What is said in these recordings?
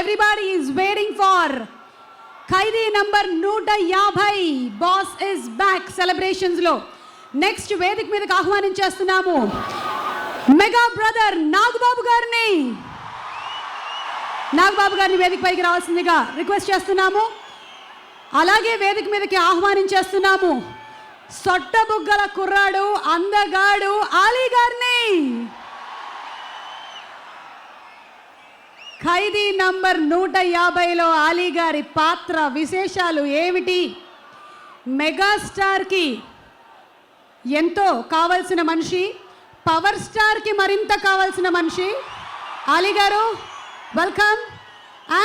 everybody is waiting for Khaidi number 150 boss is back celebrations లో next వేదిక మీదకి ఆహ్వానించేస్తున్నాము mega brother Nagababu గారిని వేదిక పైకి రావాల్సిందిగా రిక్వెస్ట్ చేస్తున్నాము. అలాగే వేదిక మీదకి ఆహ్వానించేస్తున్నాము సొట్టబుగ్గల కుర్రాడు అందగాడు ఆలీ గారిని. ఖైదీ నంబర్ 150లో ఆలీ గారి పాత్ర విశేషాలు ఏమిటి? మెగాస్టార్కి ఎంతో కావాల్సిన మనిషి, పవర్ స్టార్కి మరింత కావాల్సిన మనిషి ఆలీ గారు. వెల్కమ్.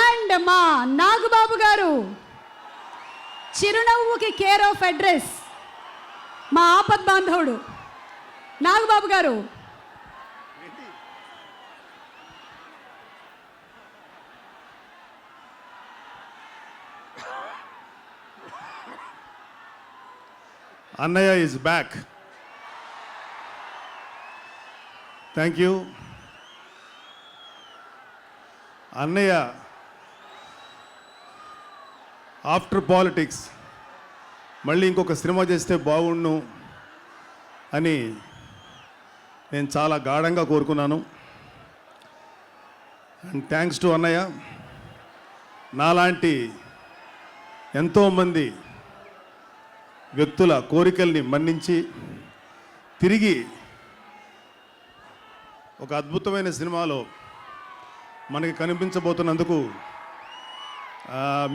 అండ్ మా నాగబాబు గారు చిరునవ్వుకి కేర్ ఆఫ్ అడ్రస్, మా ఆపద్ బాంధవుడు నాగబాబు గారు. Annaya is back. Thank you. Annaya, after politics, మళ్ళీ ఇంకొక సినిమా చేస్తే బాగుండు అని నేను చాలా గాఢంగా కోరుకున్నాను. అండ్ థ్యాంక్స్ టు అన్నయ్య, నాలాంటి ఎంతోమంది వ్యక్తుల కోరికల్ని మన్నించి తిరిగి ఒక అద్భుతమైన సినిమాలో మనకి కనిపించబోతున్నందుకు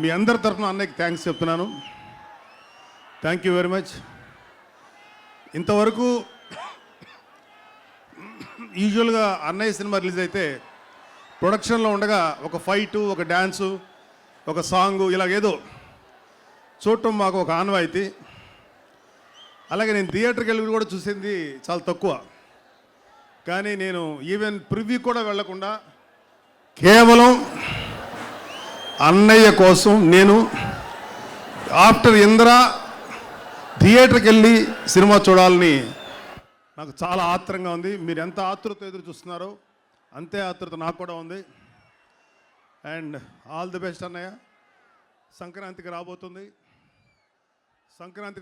మీ అందరి తరఫున అన్నయ్యకి థ్యాంక్స్ చెప్తున్నాను. Thank you very much. ఇంతవరకు యూజువల్గా అన్నయ్య సినిమా రిలీజ్ అయితే ప్రొడక్షన్లో ఉండగా ఒక ఫైటు, ఒక డ్యాన్సు, ఒక సాంగు ఇలాగేదో చూడటం మాకు ఒక ఆనవాయితీ. అలాగే నేను థియేటర్కి వెళ్ళి కూడా చూసింది చాలా తక్కువ. కానీ నేను ఈవెన్ ప్రివ్యూ కూడా వెళ్లకుండా కేవలం అన్నయ్య కోసం నేను ఆఫ్టర్ ఇంద్ర థియేటర్కి వెళ్ళి సినిమా చూడాలని నాకు చాలా ఆత్రంగా ఉంది. మీరు ఎంత ఆతృత ఎదురు చూస్తున్నారో అంతే ఆతృత నాకు కూడా ఉంది. అండ్ ఆల్ ది బెస్ట్ అన్నయ్య. సంక్రాంతికి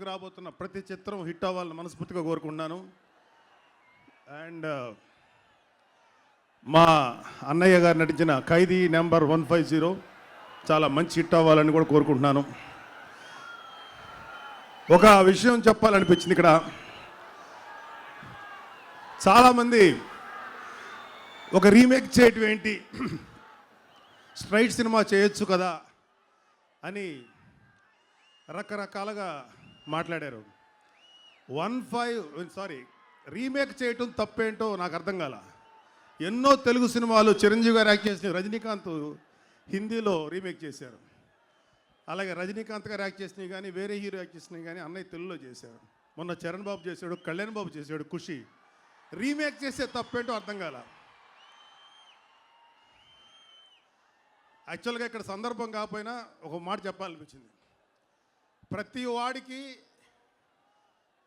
రాబోతున్న ప్రతి చిత్రం హిట్ అవ్వాలని మనస్ఫూర్తిగా కోరుకుంటున్నాను. అండ్ మా అన్నయ్య గారు నటించిన ఖైదీ నెంబర్ 150 చాలా మంచి హిట్ అవ్వాలని కూడా కోరుకుంటున్నాను. ఒక విషయం చెప్పాలనిపించింది. ఇక్కడ చాలామంది ఒక రీమేక్ చేయటం ఏంటి, స్ట్రైట్ సినిమా చేయొచ్చు కదా అని రకరకాలుగా మాట్లాడారు. రీమేక్ చేయటం తప్పేంటో నాకు అర్థం కాల. ఎన్నో తెలుగు సినిమాలు చిరంజీవి గారు యాక్ట్ చేసిన రజనీకాంత్ హిందీలో రీమేక్ చేశారు. అలాగే రజనీకాంత్ గారు యాక్ట్ చేసినవి కానీ వేరే హీరో యాక్ట్ చేసినవి కానీ అన్నయ్య తెలుగులో చేశారు. మొన్న చరణ్ బాబు చేశాడు, కళ్యాణ్ బాబు చేశాడు ఖుషి. రీమేక్ చేసే తప్పేంటో అర్థం కాల. యాక్చువల్గా ఇక్కడ సందర్భం కాకపోయినా ఒక మాట చెప్పాలనిపించింది. ప్రతి వాడికి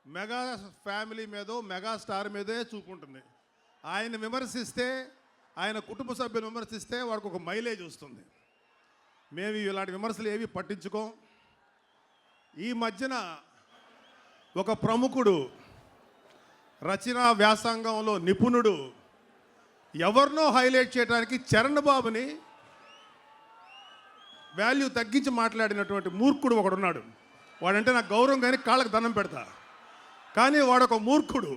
మెగా ఫ్యామిలీ మీదో మెగా స్టార్ మీదే చూపు ఉంటుంది. ఆయన విమర్శిస్తే, ఆయన కుటుంబ సభ్యులు విమర్శిస్తే వాడికి ఒక మైలేజ్ వస్తుంది. మేము ఇలాంటి విమర్శలు ఏవి పట్టించుకోం. ఈ మధ్యన ఒక ప్రముఖుడు, రచనా వ్యాసంగంలో నిపుణుడు ఎవరినో హైలైట్ చేయడానికి చరణ్ బాబుని వాల్యూ తగ్గించి మాట్లాడినటువంటి మూర్ఖుడు ఒకడున్నాడు. వాడంటే నాకు గౌరవం కానీ కాళ్ళకు దండం పెడతా. కానీ వాడొక మూర్ఖుడు,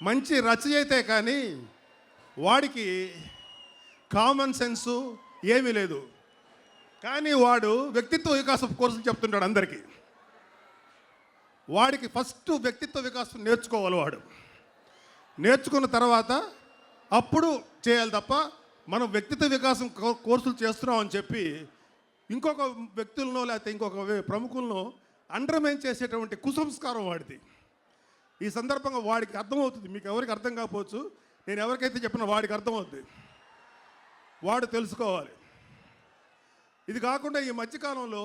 మంచి రచయితే కానీ వాడికి కామన్ సెన్సు ఏమీ లేదు. కానీ వాడు వ్యక్తిత్వ వికాసం కోర్సులు చెప్తుంటాడు అందరికీ. వాడికి ఫస్ట్ వ్యక్తిత్వ వికాసం నేర్చుకోవాలి. వాడు నేర్చుకున్న తర్వాత అప్పుడు చేయాలి తప్ప మనం వ్యక్తిత్వ వికాసం కోర్సులు చేస్తున్నాం అని చెప్పి ఇంకొక వ్యక్తులను లేకపోతే ఇంకొక ప్రముఖులను అండర్మైన్ చేసేటువంటి కుసంస్కారం వాడిది. ఈ సందర్భంగా వాడికి అర్థమవుతుంది. మీకు ఎవరికి అర్థం కాకపోవచ్చు, నేను ఎవరికైతే చెప్పినా వాడికి అర్థమవుతుంది. వాడు తెలుసుకోవాలి. ఇది కాకుండా ఈ మధ్యకాలంలో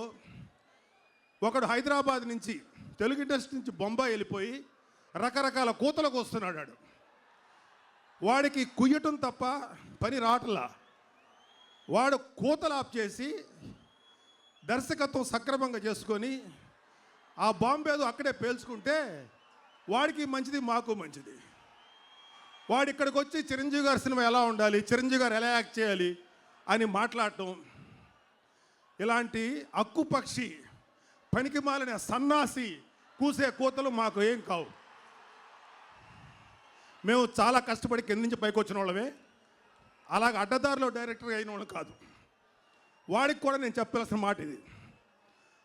ఒకడు హైదరాబాద్ నుంచి తెలుగు ఇండస్ట్రీ నుంచి బొంబాయి వెళ్ళిపోయి రకరకాల కూతలకు వస్తున్నాడు. వాడికి కుయ్యటం తప్ప పని రావట్లా. వాడు కూతలు ఆఫ్ చేసి దర్శకత్వం సక్రమంగా చేసుకొని ఆ బాంబు ఏదో అక్కడే పేల్చుకుంటే వాడికి మంచిది, మాకు మంచిది. వాడు ఇక్కడికి వచ్చి చిరంజీవి గారి సినిమా ఎలా ఉండాలి, చిరంజీవి గారు ఎలా యాక్ట్ చేయాలి అని మాట్లాడటం, ఇలాంటి అక్కుపక్షి పనికి మాలిన సన్నాసి కూసే కూతలు మాకు ఏం కావు. మేము చాలా కష్టపడి కింద నుంచి పైకి వచ్చిన వాళ్ళమే, అలాగ అడ్డదారిలో డైరెక్టర్ అయిన వాళ్ళు కాదు. వాడికి కూడా నేను చెప్పాల్సిన మాట ఇది,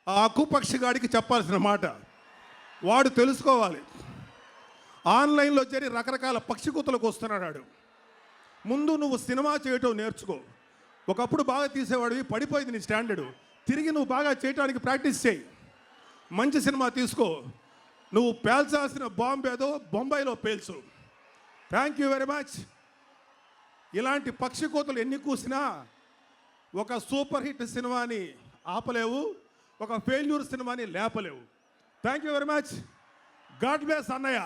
ఆ అక్కుపక్షి గాడికి చెప్పాల్సిన మాట. వాడు తెలుసుకోవాలి, ఆన్లైన్లో చేరి రకరకాల పక్షి కూతలకు వస్తున్నాడు. ముందు నువ్వు సినిమా చేయటం నేర్చుకో. ఒకప్పుడు బాగా తీసేవాడివి, పడిపోయింది నీ స్టాండర్డు. తిరిగి నువ్వు బాగా చేయడానికి ప్రాక్టీస్ చేయి, మంచి సినిమా తీసుకో. నువ్వు పేల్చాల్సిన బాంబు ఏదో బొంబాయిలో పేల్చు. Thank you very much. ఇలాంటి పక్షి కూతలు ఎన్ని కూసినా ఒక సూపర్ హిట్ సినిమాని ఆపలేవు, ఒక ఫెయిల్యూర్ సినిమాని లేపలేవు. Thank you very much. God bless అన్నయ్య.